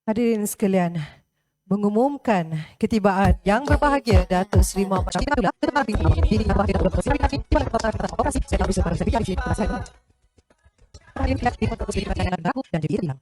Hadirin sekalian, mengumumkan ketibaan yang berbahagia Datuk Seri Muhammad Syafiq Abdullah Ketua Pimpinan Diri Bahir Dr. Seri Kasih Kepala Kepala Operasi Sekretaris Bersama Sertifikat Izin Perasaan Hadirin sekalian di Kota Pusat Makanan Ragu dan jadi hilang.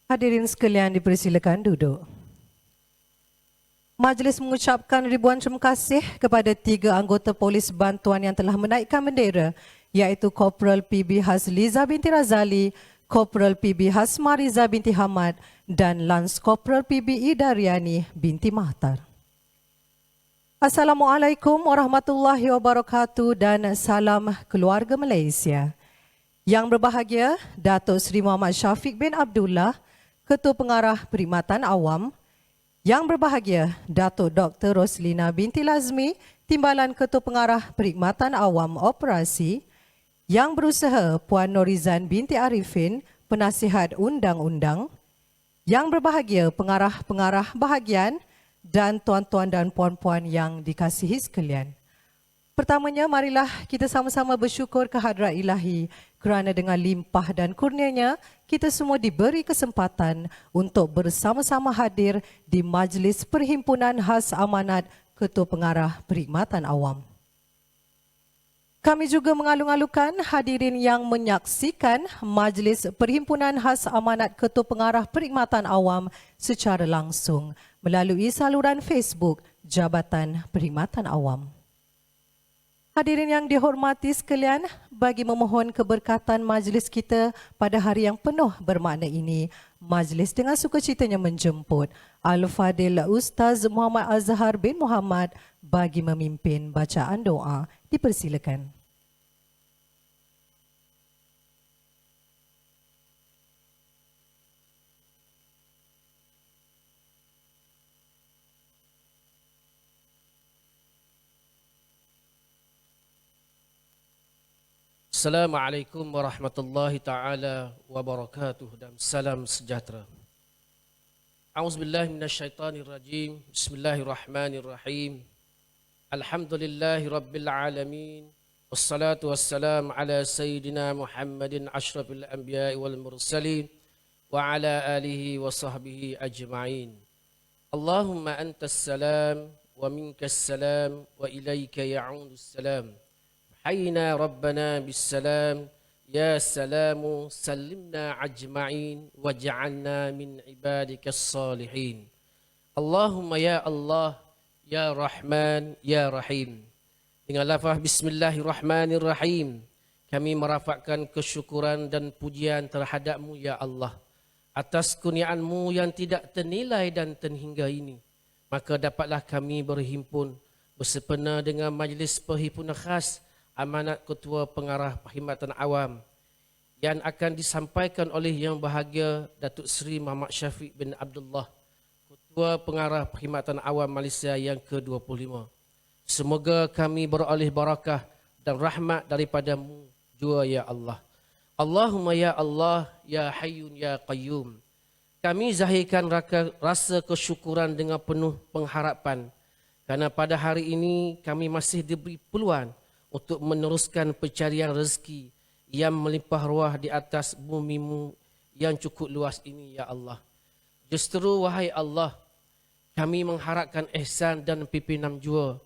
Hadirin sekalian dipersilakan duduk. Majlis mengucapkan ribuan terima kasih kepada 3 anggota polis bantuan yang telah menaikkan bendera, iaitu Korporal PB Hazliza binti Razali, Korporal PB Hasmariza binti Hamad dan Lance Korporal PB Idariani binti Mahtar. Assalamualaikum warahmatullahi wabarakatuh dan salam keluarga Malaysia. Yang berbahagia Datuk Seri Muhammad Syafiq bin Abdullah, Ketua Pengarah Perkhidmatan Awam. Yang berbahagia Datuk Dr. Roslina binti Lazmi, Timbalan Ketua Pengarah Perkhidmatan Awam Operasi. Yang berusaha Puan Norizan binti Arifin, Penasihat Undang-Undang. Yang berbahagia pengarah-pengarah bahagian dan tuan-tuan dan puan-puan yang dikasihi sekalian. Pertamanya, marilah kita sama-sama bersyukur kehadrat Ilahi kerana dengan limpah dan kurnianya, kita semua diberi kesempatan untuk bersama-sama hadir di Majlis Perhimpunan Khas Amanat Ketua Pengarah Perkhidmatan Awam. Kami juga mengalung-alungkan hadirin yang menyaksikan Majlis Perhimpunan Khas Amanat Ketua Pengarah Perkhidmatan Awam secara langsung melalui saluran Facebook Jabatan Perkhidmatan Awam. Hadirin yang dihormati sekalian, bagi memohon keberkatan majlis kita pada hari yang penuh bermakna ini, majlis dengan sukacitanya menjemput Al-Fadil Ustaz Muhammad Azhar bin Muhammad bagi memimpin bacaan doa. Dipersilakan. Assalamualaikum warahmatullahi taala wabarakatuh dan salam sejahtera. A'udzubillahi minasyaitonirrajim. Bismillahirrahmanirrahim. Alhamdulillahi rabbil alamin. Wassalatu wassalam ala sayyidina Muhammadin asyrafil anbiya'i wal mursalin wa ala alihi wa sahbihi ajma'in. Allahumma antas salam wa minkas salam wa ilaika ya'udus salam. حينا ربنا بالسلام يا سلام سلمنا أجمعين وجعلنا من عبادك الصالحين اللهم يا الله يا رحمن يا رحيم. Dengan lafaz Bismillahirrahmanirrahim, kami merafakkan kesyukuran dan pujian terhadap-Mu ya Allah atas kurniaan-Mu yang tidak ternilai dan terhingga ini. Maka dapatlah kami berhimpun bersempena dengan majlis perhimpunan khas amanat Ketua Pengarah Perkhidmatan Awam yang akan disampaikan oleh Yang Bahagia Datuk Seri Muhammad Syafiq bin Abdullah, Ketua Pengarah Perkhidmatan Awam Malaysia yang ke-25. Semoga kami beroleh barakah dan rahmat daripada-Mu jua ya Allah. Allahumma ya Allah, ya Hayyun ya Qayyum. Kami zahirkan rasa kesyukuran dengan penuh pengharapan kerana pada hari ini kami masih diberi peluang untuk meneruskan pencarian rezeki yang melimpah ruah di atas bumi-Mu yang cukup luas ini ya Allah. Justru wahai Allah, kami mengharapkan ihsan dan pimpinan jua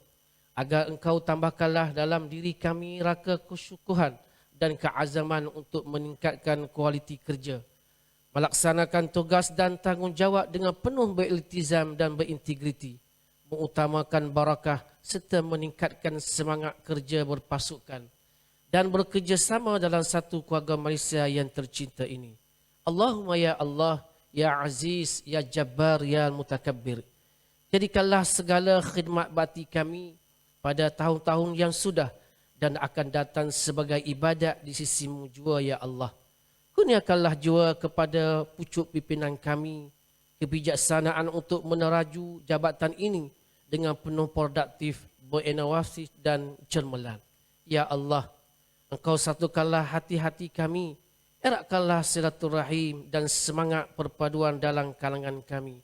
agar Engkau tambahkanlah dalam diri kami rasa kesyukuran dan keazaman untuk meningkatkan kualiti kerja, melaksanakan tugas dan tanggungjawab dengan penuh beriltizam dan berintegriti, mengutamakan barakah serta meningkatkan semangat kerja berpasukan dan bekerjasama dalam satu keluarga Malaysia yang tercinta ini. Allahumma ya Allah, ya Aziz, ya Jabbar, ya Mutakabbir. Jadikanlah segala khidmat bakti kami pada tahun-tahun yang sudah dan akan datang sebagai ibadat di sisi-Mu jua ya Allah. Kurniakanlah jua kepada pucuk pimpinan kami kebijaksanaan untuk meneraju jabatan ini dengan penuh produktif, berinovasi dan cermelan. Ya Allah, Engkau satukanlah hati-hati kami, eratkanlah silaturahim dan semangat perpaduan dalam kalangan kami.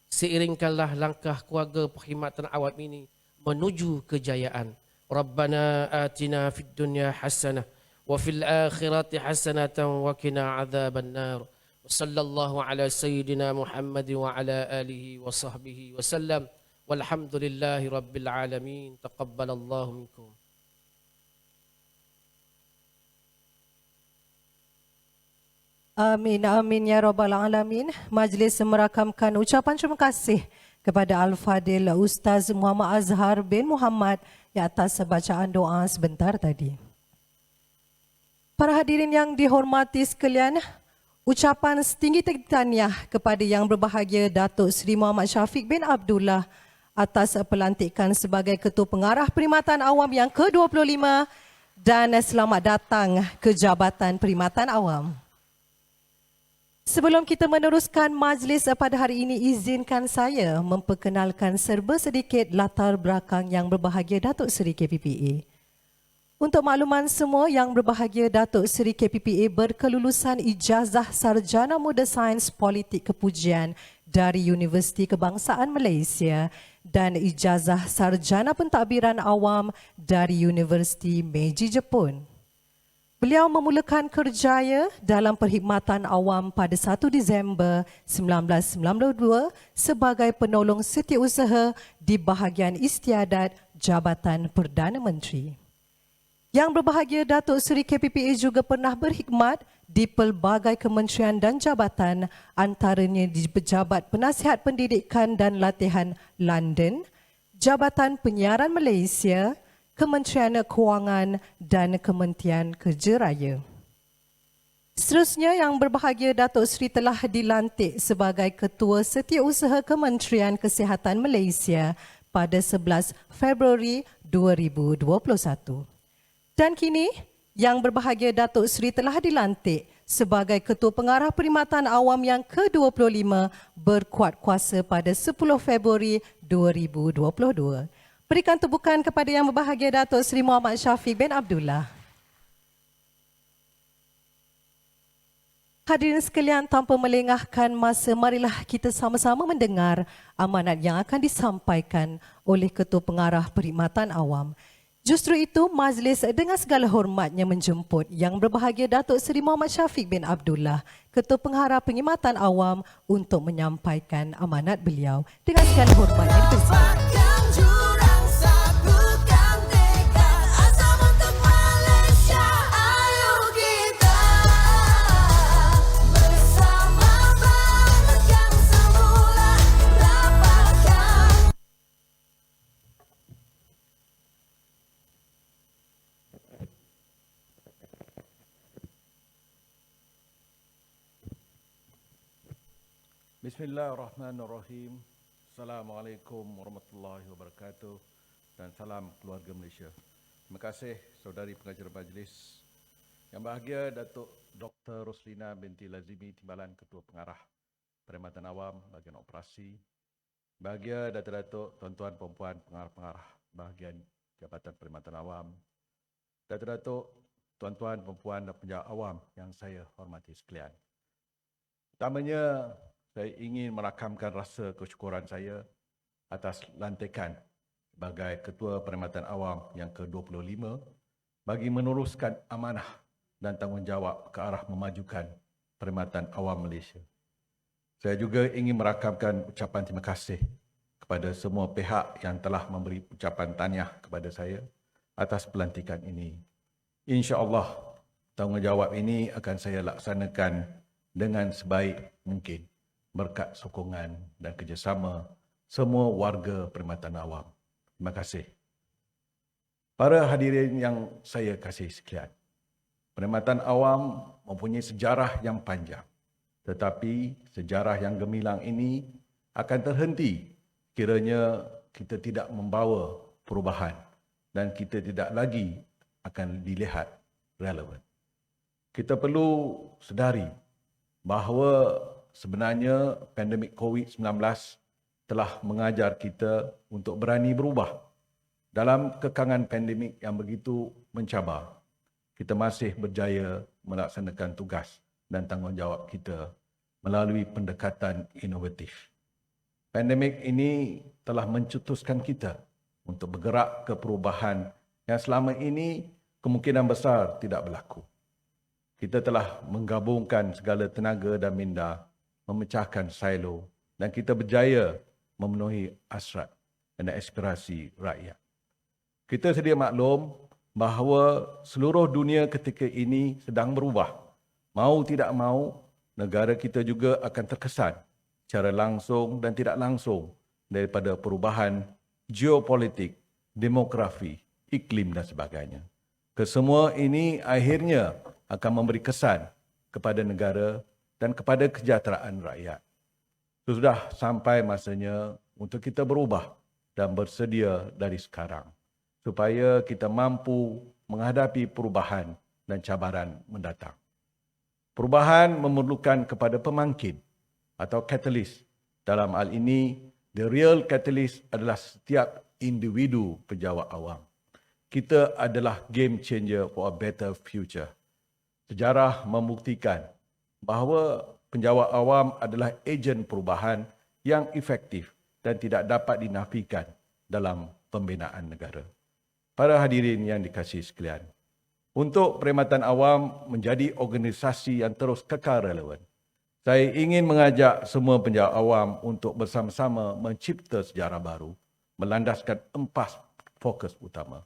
Seiringkanlah langkah keluarga perkhidmatan awam ini menuju kejayaan. Rabbana atina fid dunya hasanah wa fil akhirati hasanatan wa qina adzaban nar. Wa sallallahu ala sayyidina Muhammad wa ala alihi wa sahbihi wa sallam. Walhamdulillahi rabbil alamin. Taqabbalallahu minkum. Amin, amin ya rabbal alamin. Majlis merakamkan ucapan terima kasih kepada Al-Fadil Ustaz Muhammad Azhar bin Muhammad yang atas bacaan doa sebentar tadi. Para hadirin yang dihormati sekalian, ucapan setinggi tahniah kepada Yang Berbahagia Datuk Seri Muhammad Syafiq bin Abdullah atas pelantikan sebagai Ketua Pengarah Perkhidmatan Awam yang ke-25 dan selamat datang ke Jabatan Perkhidmatan Awam. Sebelum kita meneruskan majlis pada hari ini, izinkan saya memperkenalkan serba sedikit latar belakang Yang Berbahagia Datuk Seri KPPA. Untuk makluman semua, Yang Berbahagia Datuk Seri KPPA berkelulusan Ijazah Sarjana Muda Sains Politik Kepujian dari Universiti Kebangsaan Malaysia dan Ijazah Sarjana Pentadbiran Awam dari Universiti Meiji Jepun. Beliau memulakan kerjaya dalam perkhidmatan awam pada 1 Disember 1992 sebagai penolong setiausaha di bahagian istiadat Jabatan Perdana Menteri. Yang Berbahagia Datuk Seri KPPA juga pernah berkhidmat di pelbagai kementerian dan jabatan, antaranya di Pejabat Penasihat Pendidikan dan Latihan London, Jabatan Penyiaran Malaysia, Kementerian Kewangan dan Kementerian Kerja Raya. Seterusnya, yang berbahagia Datuk Seri telah dilantik sebagai Ketua Setiausaha Kementerian Kesihatan Malaysia pada 11 Februari 2021. Dan kini, yang berbahagia Datuk Seri telah dilantik sebagai Ketua Pengarah Perkhidmatan Awam yang ke-25 berkuat kuasa pada 10 Februari 2022. Berikan tepukan kepada yang berbahagia Datuk Seri Muhammad Syafiq bin Abdullah. Hadirin sekalian, tanpa melengahkan masa, marilah kita sama-sama mendengar amanat yang akan disampaikan oleh Ketua Pengarah Perkhidmatan Awam. Justru itu, majlis dengan segala hormatnya menjemput yang berbahagia Datuk Seri Muhammad Syafiq bin Abdullah, Ketua Pengarah Perkhidmatan Awam, untuk menyampaikan amanat beliau. Dengan segala hormatnya dipersilakan. Bismillahirrahmanirrahim. Assalamualaikum warahmatullahi wabarakatuh dan salam keluarga Malaysia. Terima kasih saudari pengacara majlis. Yang bahagia Datuk Dr. Roslina binti Lazimi Timbalan, Ketua Pengarah Perkhidmatan Awam bahagian operasi. Bahagia Datuk-datuk, tuan-tuan, puan-puan, pengarah-pengarah bahagian Jabatan Perkhidmatan Awam. Datuk-datuk, tuan-tuan, puan-puan dan penjawat awam yang saya hormati sekalian. Pertamanya, saya ingin merakamkan rasa kesyukuran saya atas lantikan sebagai Ketua Perkhidmatan Awam yang ke-25 bagi meneruskan amanah dan tanggungjawab ke arah memajukan Perkhidmatan Awam Malaysia. Saya juga ingin merakamkan ucapan terima kasih kepada semua pihak yang telah memberi ucapan tahniah kepada saya atas pelantikan ini. InsyaAllah, tanggungjawab ini akan saya laksanakan dengan sebaik mungkin, berkat sokongan dan kerjasama semua warga Perkhidmatan Awam. Terima kasih. Para hadirin yang saya kasih sekalian, Perkhidmatan Awam mempunyai sejarah yang panjang. Tetapi sejarah yang gemilang ini akan terhenti kiranya kita tidak membawa perubahan dan kita tidak lagi akan dilihat relevan. Kita perlu sedari bahawa sebenarnya pandemik COVID-19 telah mengajar kita untuk berani berubah. Dalam kekangan pandemik yang begitu mencabar, kita masih berjaya melaksanakan tugas dan tanggungjawab kita melalui pendekatan inovatif. Pandemik ini telah mencetuskan kita untuk bergerak ke perubahan yang selama ini kemungkinan besar tidak berlaku. Kita telah menggabungkan segala tenaga dan minda, memecahkan silo, dan kita berjaya memenuhi hasrat dan aspirasi rakyat. Kita sedia maklum bahawa seluruh dunia ketika ini sedang berubah. Mau tidak mau, negara kita juga akan terkesan secara langsung dan tidak langsung daripada perubahan geopolitik, demografi, iklim dan sebagainya. Kesemua ini akhirnya akan memberi kesan kepada negara dan kepada kesejahteraan rakyat. Sudah sampai masanya untuk kita berubah dan bersedia dari sekarang, supaya kita mampu menghadapi perubahan dan cabaran mendatang. Perubahan memerlukan kepada pemangkin atau catalyst. Dalam hal ini, the real catalyst adalah setiap individu penjawat awam. Kita adalah game changer for a better future. Sejarah membuktikan bahawa penjawat awam adalah ejen perubahan yang efektif dan tidak dapat dinafikan dalam pembinaan negara. Para hadirin yang dikasihi sekalian, untuk Perkhidmatan Awam menjadi organisasi yang terus kekal relevan, saya ingin mengajak semua penjawat awam untuk bersama-sama mencipta sejarah baru, melandaskan 4 fokus utama,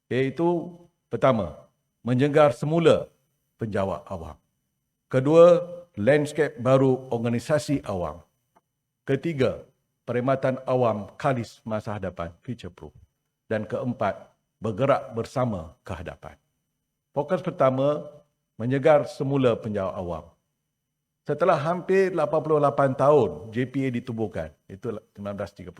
iaitu pertama, menjenggar semula penjawat awam. Kedua, landscape baru organisasi awam. Ketiga, Perkhidmatan Awam kalis masa hadapan, future proof. Dan keempat, bergerak bersama ke hadapan. Fokus pertama, menyegar semula penjawat awam. Setelah hampir 88 tahun JPA ditubuhkan, itu 1934.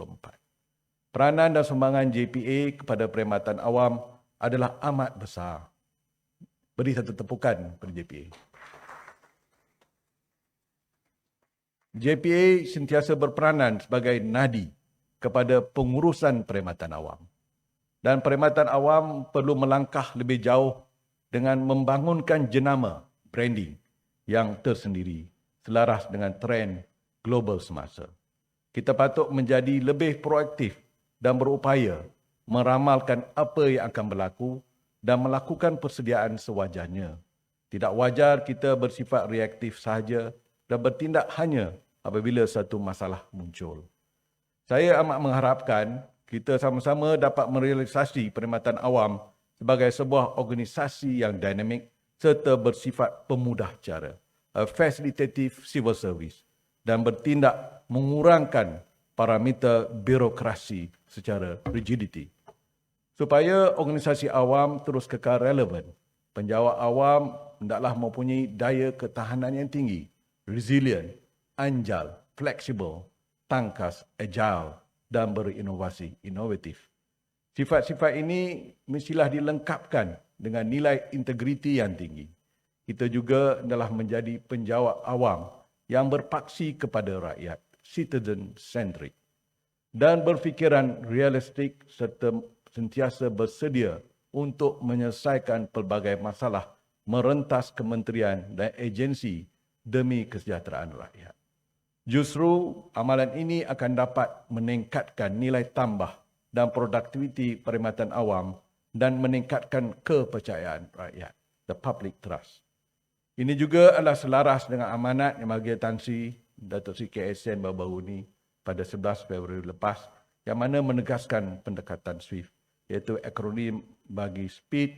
Peranan dan sumbangan JPA kepada perkhidmatan awam adalah amat besar. Beri satu tepukan kepada JPA. JPA sentiasa berperanan sebagai nadi kepada pengurusan perkhidmatan awam. Dan perkhidmatan awam perlu melangkah lebih jauh dengan membangunkan jenama branding yang tersendiri selaras dengan trend global semasa. Kita patut menjadi lebih proaktif dan berupaya meramalkan apa yang akan berlaku dan melakukan persediaan sewajarnya. Tidak wajar kita bersifat reaktif sahaja dan bertindak hanya apabila satu masalah muncul. Saya amat mengharapkan kita sama-sama dapat merealisasi perkhidmatan awam sebagai sebuah organisasi yang dinamik serta bersifat pemudah cara, a facilitative civil service, dan bertindak mengurangkan parameter birokrasi secara rigidity. Supaya organisasi awam terus kekal relevan, penjawat awam hendaklah mempunyai daya ketahanan yang tinggi, resilient, anjal, fleksibel, tangkas, agile dan berinovasi, inovatif. Sifat-sifat ini mestilah dilengkapkan dengan nilai integriti yang tinggi. Kita juga adalah menjadi penjawat awam yang berpaksi kepada rakyat, citizen-centric, dan berfikiran realistik serta sentiasa bersedia untuk menyelesaikan pelbagai masalah merentas kementerian dan agensi demi kesejahteraan rakyat. Justru amalan ini akan dapat meningkatkan nilai tambah dan produktiviti perkhidmatan awam dan meningkatkan kepercayaan rakyat, the public trust. Ini juga adalah selaras dengan amanat yang bagi Tan Sri Datuk Seri KSN baru-baru ini pada 11 Februari lepas yang mana menegaskan pendekatan SWIFT, iaitu akronim bagi Speed,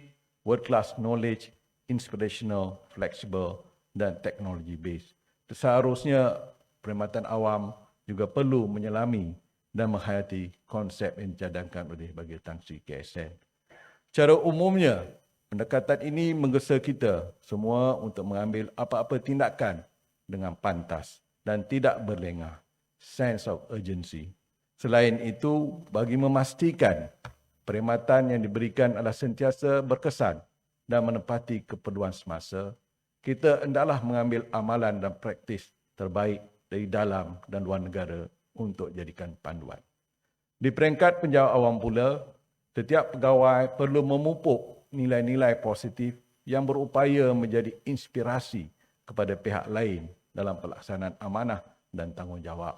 World Class Knowledge, Inspirational, Flexible dan Technology Based. Seharusnya perkhidmatan awam juga perlu menyelami dan menghayati konsep yang dicadangkan oleh Bagi Tan Sri KSN. Secara umumnya, pendekatan ini menggesa kita semua untuk mengambil apa-apa tindakan dengan pantas dan tidak berlengah, sense of urgency. Selain itu, bagi memastikan perkhidmatan yang diberikan adalah sentiasa berkesan dan menepati keperluan semasa, kita hendaklah mengambil amalan dan praktis terbaik dari dalam dan luar negara untuk jadikan panduan. Di peringkat penjawat awam pula, setiap pegawai perlu memupuk nilai-nilai positif yang berupaya menjadi inspirasi kepada pihak lain dalam pelaksanaan amanah dan tanggungjawab.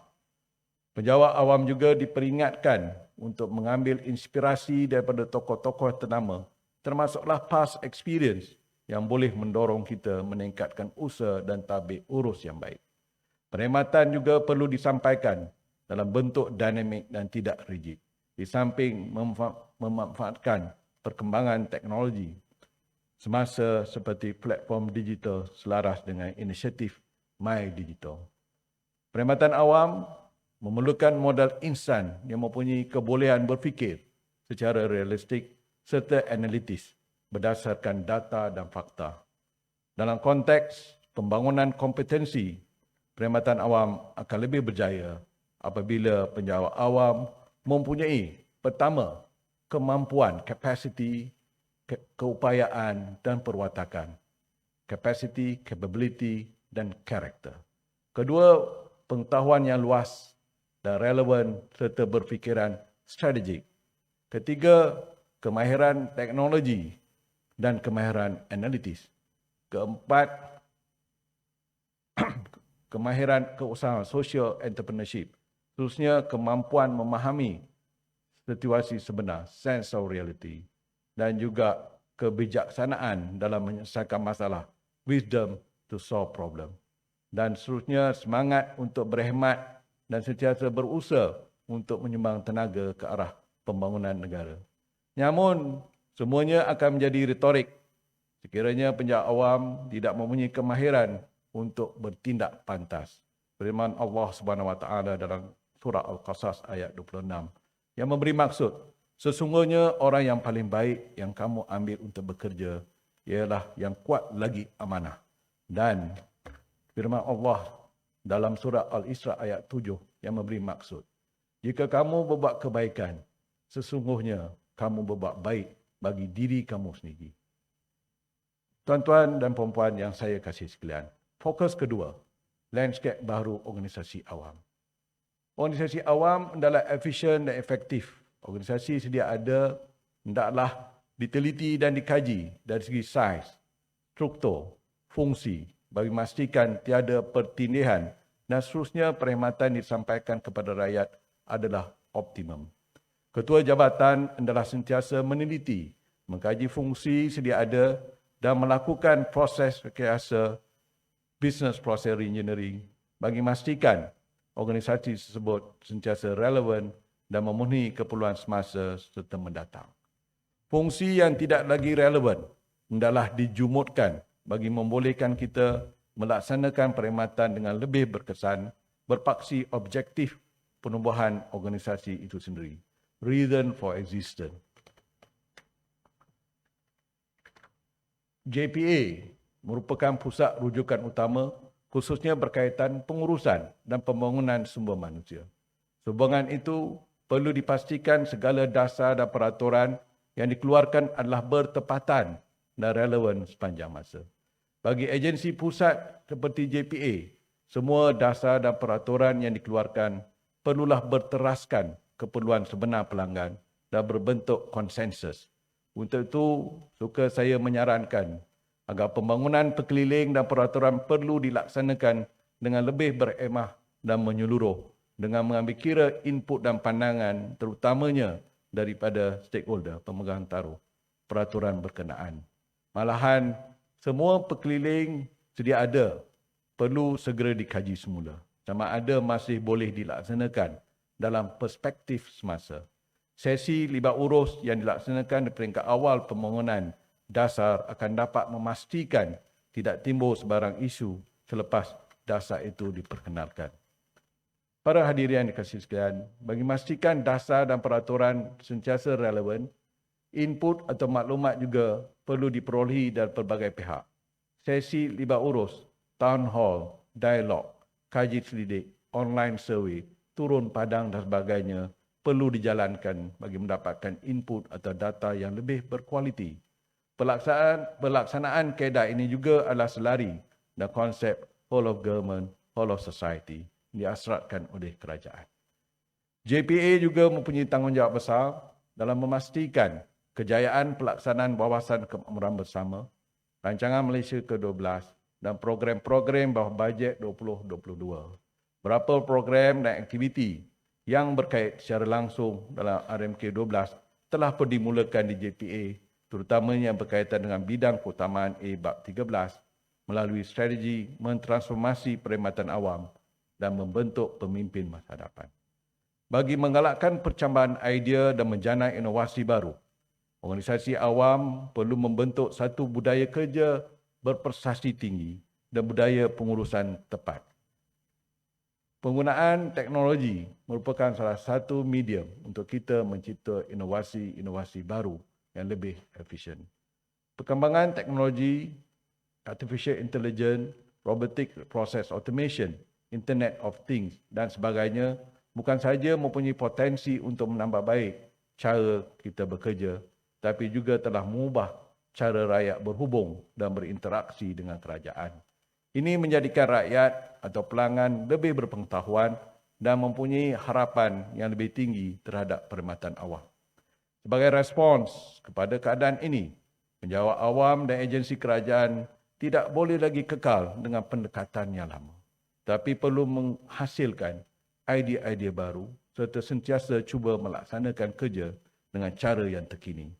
Penjawat awam juga diperingatkan untuk mengambil inspirasi daripada tokoh-tokoh ternama, termasuklah past experience yang boleh mendorong kita meningkatkan usaha dan tabik urus yang baik. Perkhidmatan juga perlu disampaikan dalam bentuk dinamik dan tidak rigid. Di samping memanfaatkan perkembangan teknologi semasa seperti platform digital selaras dengan inisiatif My Digital. Perkhidmatan awam memerlukan modal insan yang mempunyai kebolehan berfikir secara realistik serta analitis berdasarkan data dan fakta. Dalam konteks pembangunan kompetensi, perkhidmatan awam akan lebih berjaya apabila penjawat awam mempunyai pertama, kemampuan, capacity, keupayaan dan perwatakan. Capacity, capability dan karakter. Kedua, pengetahuan yang luas dan relevan serta berfikiran strategik. Ketiga, kemahiran teknologi dan kemahiran analitis. Keempat, kemahiran keusahaan social entrepreneurship. Khususnya kemampuan memahami situasi sebenar, sense of reality. Dan juga kebijaksanaan dalam menyelesaikan masalah, wisdom to solve problem. Dan seterusnya semangat untuk berkhidmat dan sentiasa berusaha untuk menyumbang tenaga ke arah pembangunan negara. Namun, semuanya akan menjadi retorik sekiranya penjawat awam tidak mempunyai kemahiran untuk bertindak pantas. Firman Allah Subhanahu Wa Taala dalam surah Al-Qasas ayat 26 yang memberi maksud Sesungguhnya orang yang paling baik yang kamu ambil untuk bekerja ialah yang kuat lagi amanah. Dan firman Allah dalam surah Al-Isra ayat 7 yang memberi maksud. Jika kamu berbuat kebaikan, sesungguhnya kamu berbuat baik bagi diri kamu sendiri. Tuan-tuan dan puan-puan yang saya kasih sekalian, fokus kedua, landscape baru organisasi awam. Organisasi awam adalah efisien dan efektif. Organisasi sedia ada hendaklah diteliti dan dikaji dari segi saiz, struktur, fungsi bagi memastikan tiada pertindihan dan seterusnya perkhidmatan disampaikan kepada rakyat adalah optimum. Ketua jabatan adalah sentiasa meneliti, mengkaji fungsi sedia ada dan melakukan proses rekayasa business process engineering bagi memastikan organisasi tersebut sentiasa relevan dan memenuhi keperluan semasa serta mendatang. Fungsi yang tidak lagi relevan hendaklah dijumutkan bagi membolehkan kita melaksanakan perkhidmatan dengan lebih berkesan, berpaksi objektif penubuhan organisasi itu sendiri. Reason for existence. JPA merupakan pusat rujukan utama khususnya berkaitan pengurusan dan pembangunan sumber manusia. Sehubungan itu, perlu dipastikan segala dasar dan peraturan yang dikeluarkan adalah bertepatan dan relevan sepanjang masa. Bagi agensi pusat seperti JPA, semua dasar dan peraturan yang dikeluarkan perlulah berteraskan keperluan sebenar pelanggan dan berbentuk konsensus. Untuk itu, suka saya menyarankan agar pembangunan perkeliling dan peraturan perlu dilaksanakan dengan lebih berhemah dan menyeluruh dengan mengambil kira input dan pandangan terutamanya daripada stakeholder pemegang taruh peraturan berkenaan. Malahan, semua perkeliling sedia ada perlu segera dikaji semula sama ada masih boleh dilaksanakan dalam perspektif semasa. Sesi libat urus yang dilaksanakan di peringkat awal pembangunan dasar akan dapat memastikan tidak timbul sebarang isu selepas dasar itu diperkenalkan. Para hadirin yang dikasihi sekalian, bagi memastikan dasar dan peraturan sentiasa relevan, input atau maklumat juga perlu diperolehi dari pelbagai pihak. Sesi libat urus, town hall, dialog, kaji selidik, online survey, turun padang dan sebagainya perlu dijalankan bagi mendapatkan input atau data yang lebih berkualiti. Pelaksanaan kaedah ini juga adalah selari dan konsep whole of government, whole of society diasratkan oleh kerajaan. JPA juga mempunyai tanggungjawab besar dalam memastikan kejayaan pelaksanaan Wawasan Kemakmuran Bersama, Rancangan Malaysia ke-12 dan program-program bawah bajet 2022. Berapa program dan aktiviti yang berkait secara langsung dalam RMK 12 telah pun dimulakan di JPA, terutamanya yang berkaitan dengan bidang keutamaan A bab 13 melalui strategi mentransformasi perkhidmatan awam dan membentuk pemimpin masa depan. Bagi menggalakkan percambahan idea dan menjana inovasi baru, organisasi awam perlu membentuk satu budaya kerja berprestasi tinggi dan budaya pengurusan tepat. Penggunaan teknologi merupakan salah satu medium untuk kita mencipta inovasi-inovasi baru yang lebih efisien. Perkembangan teknologi, artificial intelligence, robotic process automation, Internet of Things dan sebagainya bukan sahaja mempunyai potensi untuk menambah baik cara kita bekerja, tapi juga telah mengubah cara rakyat berhubung dan berinteraksi dengan kerajaan. Ini menjadikan rakyat atau pelanggan lebih berpengetahuan dan mempunyai harapan yang lebih tinggi terhadap perkhidmatan awam. Sebagai respons kepada keadaan ini, penjawat awam dan agensi kerajaan tidak boleh lagi kekal dengan pendekatan yang lama, tapi perlu menghasilkan idea-idea baru serta sentiasa cuba melaksanakan kerja dengan cara yang terkini.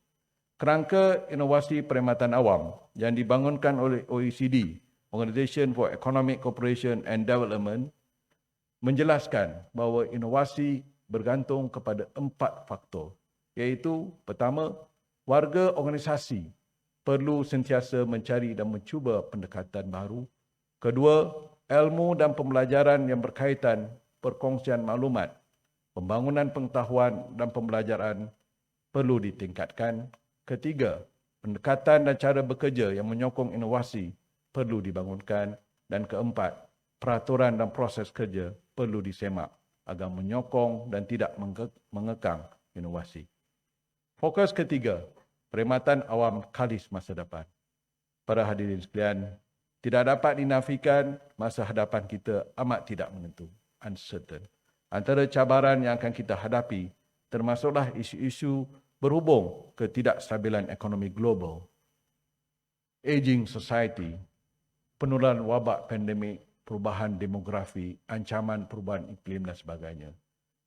Kerangka inovasi perkhidmatan awam yang dibangunkan oleh OECD, Organisation for Economic Cooperation and Development, menjelaskan bahawa inovasi bergantung kepada 4 faktor, iaitu pertama, warga organisasi perlu sentiasa mencari dan mencuba pendekatan baru. Kedua, ilmu dan pembelajaran yang berkaitan perkongsian maklumat, pembangunan pengetahuan dan pembelajaran perlu ditingkatkan. Ketiga, pendekatan dan cara bekerja yang menyokong inovasi perlu dibangunkan. Dan keempat, peraturan dan proses kerja perlu disemak agar menyokong dan tidak mengekang inovasi. Fokus ketiga, perkhidmatan awam khalis masa depan. Para hadirin sekalian, tidak dapat dinafikan masa hadapan kita amat tidak menentu, uncertain. Antara cabaran yang akan kita hadapi termasuklah isu-isu berhubung ketidakstabilan ekonomi global, aging society, penularan wabak pandemik, perubahan demografi, ancaman perubahan iklim dan sebagainya.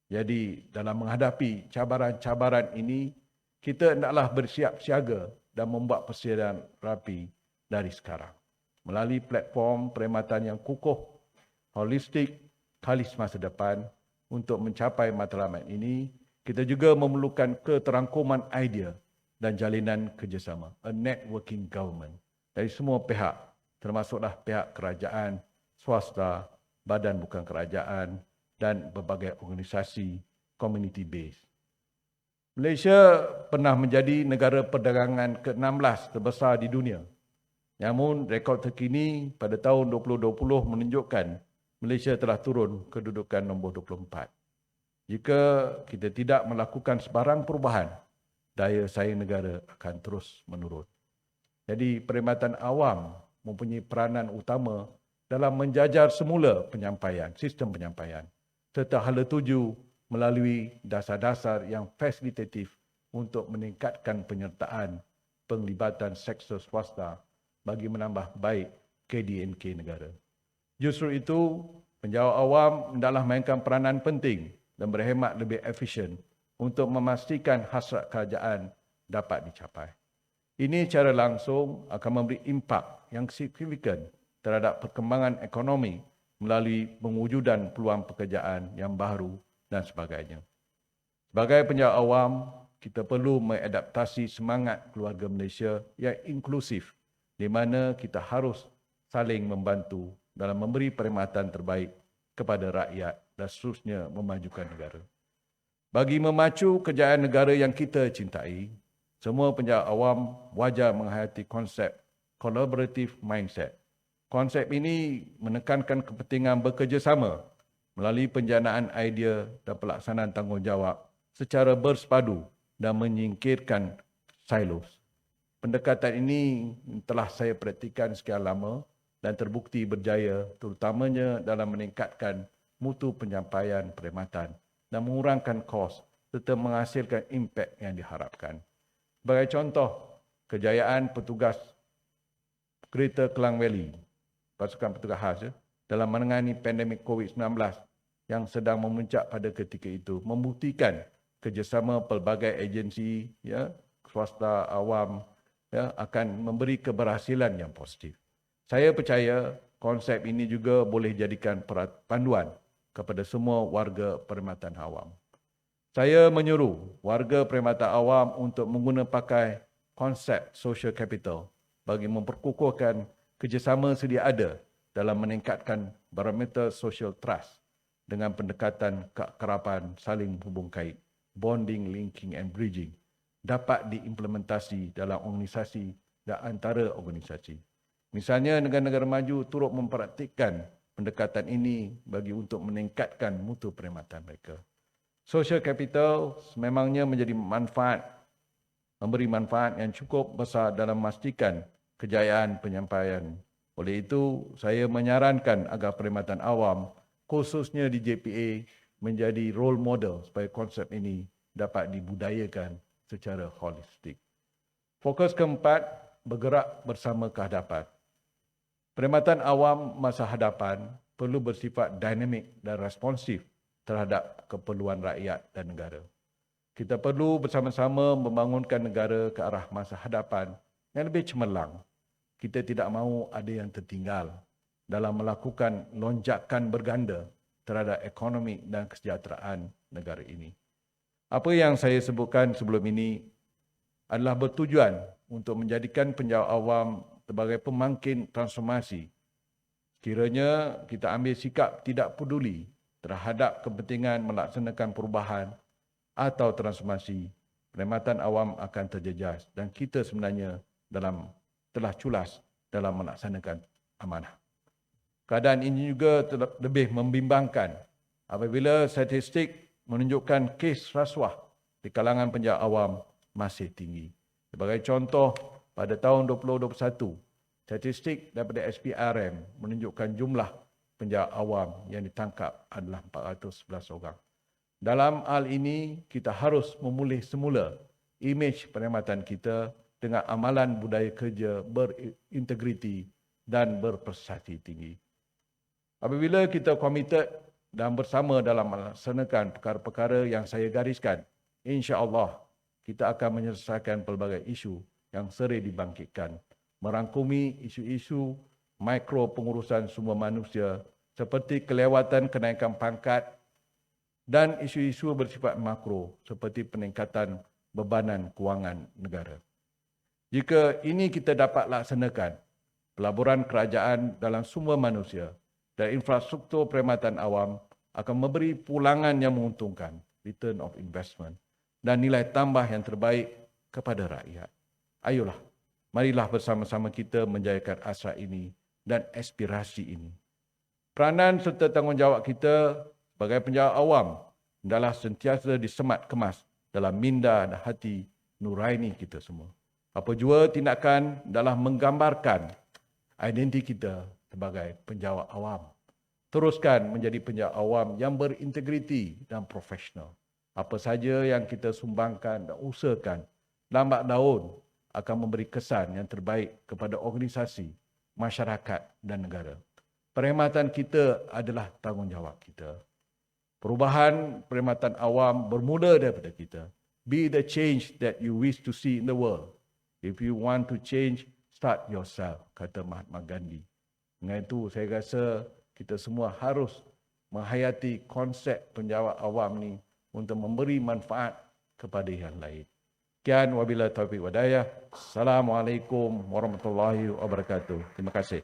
Jadi dalam menghadapi cabaran-cabaran ini, kita hendaklah bersiap siaga dan membuat persediaan rapi dari sekarang. Melalui platform perkhidmatan yang kukuh, holistik, khalis masa depan, untuk mencapai matlamat ini, kita juga memerlukan keterangkuman idea dan jalinan kerjasama, a networking government, dari semua pihak, termasuklah pihak kerajaan, swasta, badan bukan kerajaan dan berbagai organisasi community based. Malaysia pernah menjadi negara perdagangan ke-16 terbesar di dunia. Namun rekod terkini pada tahun 2020 menunjukkan Malaysia telah turun kedudukan nombor 24. Jika kita tidak melakukan sebarang perubahan, daya saing negara akan terus menurun. Jadi perkhidmatan awam mempunyai peranan utama dalam menjajar semula penyampaian, sistem penyampaian, serta hala tuju melalui dasar-dasar yang fasilitatif untuk meningkatkan penyertaan penglibatan sektor swasta bagi menambah baik KDNK negara. Justru itu, penjawat awam hendaklah mainkan peranan penting dan berhemat lebih efisien untuk memastikan hasrat kerajaan dapat dicapai. Ini secara langsung akan memberi impak yang signifikan terhadap perkembangan ekonomi melalui pewujudan peluang pekerjaan yang baru dan sebagainya. Sebagai penjawat awam, kita perlu mengadaptasi semangat keluarga Malaysia yang inklusif, di mana kita harus saling membantu dalam memberi perkhidmatan terbaik kepada rakyat dan seterusnya memajukan negara. Bagi memacu kejayaan negara yang kita cintai, semua penjawat awam wajar menghayati konsep collaborative mindset. Konsep ini menekankan kepentingan bekerjasama melalui penjanaan idea dan pelaksanaan tanggungjawab secara bersepadu dan menyingkirkan silos. Pendekatan ini telah saya praktikkan sekian lama dan terbukti berjaya, terutamanya dalam meningkatkan mutu penyampaian perkhidmatan dan mengurangkan kos serta menghasilkan impak yang diharapkan. Sebagai contoh, kejayaan petugas Kereta Klang Valley, pasukan petugas khas dalam menangani pandemik COVID-19 yang sedang memuncak pada ketika itu, membuktikan kerjasama pelbagai agensi, swasta, awam, akan memberi keberhasilan yang positif. Saya percaya konsep ini juga boleh jadikan panduan kepada semua warga perkhidmatan awam. Saya menyuruh warga perkhidmatan awam untuk menggunakan pakai konsep social capital bagi memperkukuhkan kerjasama sedia ada dalam meningkatkan barometer social trust dengan pendekatan keakraban saling hubung kait, bonding, linking and bridging dapat diimplementasi dalam organisasi dan antara organisasi. Misalnya, negara-negara maju turut mempraktikkan pendekatan ini bagi untuk meningkatkan mutu perkhidmatan mereka. Social capital sememangnya menjadi memberi manfaat yang cukup besar dalam memastikan kejayaan penyampaian. Oleh itu, saya menyarankan agar perkhidmatan awam, khususnya di JPA, menjadi role model supaya konsep ini dapat dibudayakan secara holistik. Fokus keempat, bergerak bersama ke hadapan. Perkhidmatan awam masa hadapan perlu bersifat dinamik dan responsif terhadap keperluan rakyat dan negara. Kita perlu bersama-sama membangunkan negara ke arah masa hadapan yang lebih cemerlang. Kita tidak mahu ada yang tertinggal dalam melakukan lonjakan berganda terhadap ekonomi dan kesejahteraan negara ini. Apa yang saya sebutkan sebelum ini adalah bertujuan untuk menjadikan penjawat awam sebagai pemangkin transformasi. Kiranya kita ambil sikap tidak peduli terhadap kepentingan melaksanakan perubahan atau transformasi, perkhidmatan awam akan terjejas dan kita sebenarnya telah culas dalam melaksanakan amanah. Keadaan ini juga lebih membimbangkan apabila statistik menunjukkan kes rasuah di kalangan penjahat awam masih tinggi. Sebagai contoh, pada tahun 2021, statistik daripada SPRM menunjukkan jumlah penjahat awam yang ditangkap adalah 411 orang. Dalam hal ini, kita harus memulih semula imej perkhidmatan kita dengan amalan budaya kerja berintegriti dan berprestasi tinggi. Apabila kita komited dan bersama dalam melaksanakan perkara-perkara yang saya gariskan, insya-Allah kita akan menyelesaikan pelbagai isu yang sering dibangkitkan, merangkumi isu-isu mikro pengurusan sumber manusia seperti kelewatan kenaikan pangkat dan isu-isu bersifat makro seperti peningkatan bebanan kewangan negara. Jika ini kita dapat laksanakan, pelaburan kerajaan dalam sumber manusia dan infrastruktur perkhidmatan awam akan memberi pulangan yang menguntungkan, return of investment, dan nilai tambah yang terbaik kepada rakyat. Ayolah, marilah bersama-sama kita menjayakan hasrat ini dan aspirasi ini. Peranan serta tanggungjawab kita sebagai penjawat awam adalah sentiasa disemat kemas dalam minda dan hati nuraini kita semua. Apa jua tindakan adalah menggambarkan identiti kita sebagai penjawat awam. Teruskan menjadi penjawat awam yang berintegriti dan profesional. Apa saja yang kita sumbangkan dan usahakan lambat laun akan memberi kesan yang terbaik kepada organisasi, masyarakat dan negara. Perkhidmatan kita adalah tanggungjawab kita. Perubahan perkhidmatan awam bermula daripada kita. Be the change that you wish to see in the world. If you want to change, start yourself, kata Mahatma Gandhi. Dengan itu, saya rasa kita semua harus menghayati konsep penjawat awam ni untuk memberi manfaat kepada yang lain. Sekian, wabillahi taufiq wal hidayah. Assalamualaikum warahmatullahi wabarakatuh. Terima kasih.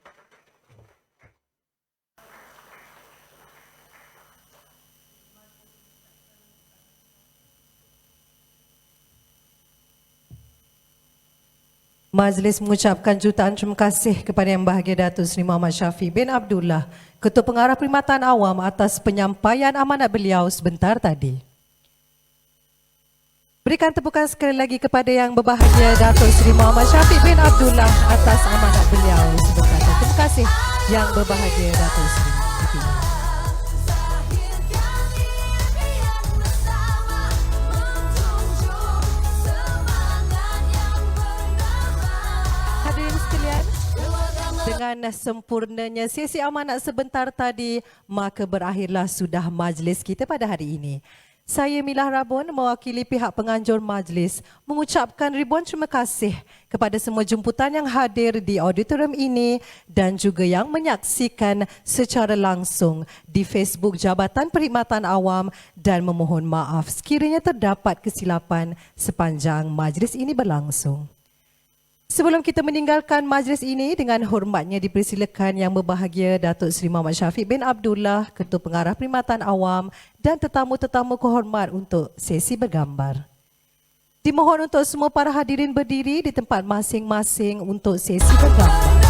Majlis mengucapkan jutaan terima kasih kepada Yang Berbahagia Datuk Seri Muhammad Syafiq bin Abdullah, Ketua Pengarah Perkhidmatan Awam atas penyampaian amanat beliau sebentar tadi. Berikan tepukan sekali lagi kepada Yang Berbahagia Datuk Seri Muhammad Syafiq bin Abdullah atas amanat beliau sebentar tadi. Terima kasih Yang Berbahagia Datuk Seri. Dengan sempurnanya sesi amanat sebentar tadi, maka berakhirlah sudah majlis kita pada hari ini. Saya Milah Rabun mewakili pihak penganjur majlis mengucapkan ribuan terima kasih kepada semua jemputan yang hadir di auditorium ini dan juga yang menyaksikan secara langsung di Facebook Jabatan Perkhidmatan Awam dan memohon maaf sekiranya terdapat kesilapan sepanjang majlis ini berlangsung. Sebelum kita meninggalkan majlis ini, dengan hormatnya dipersilakan Yang Berbahagia Datuk Seri Muhammad Syafiq bin Abdullah, Ketua Pengarah Perkhidmatan Awam dan tetamu-tetamu kehormat untuk sesi bergambar. Dimohon untuk semua para hadirin berdiri di tempat masing-masing untuk sesi bergambar.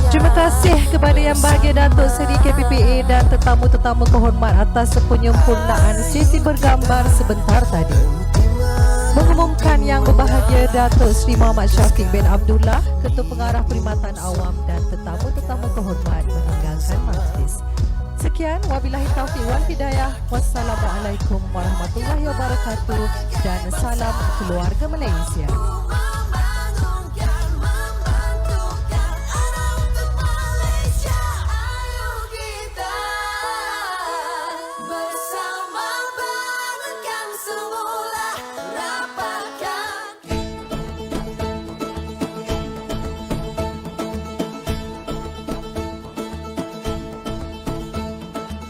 Terima kasih kepada Yang Berbahagia Datuk Seri KPPA dan tetamu-tetamu kehormat atas penyempurnaan sesi bergambar sebentar tadi. Mengumumkan Yang Berbahagia Datuk Seri Muhammad Syafiq bin Abdullah, Ketua Pengarah Perkhidmatan Awam dan tetamu-tetamu kehormat meninggalkan majlis. Sekian, wabillahi taufiq wal hidayah. Wassalamualaikum warahmatullahi wabarakatuh dan salam keluarga Malaysia.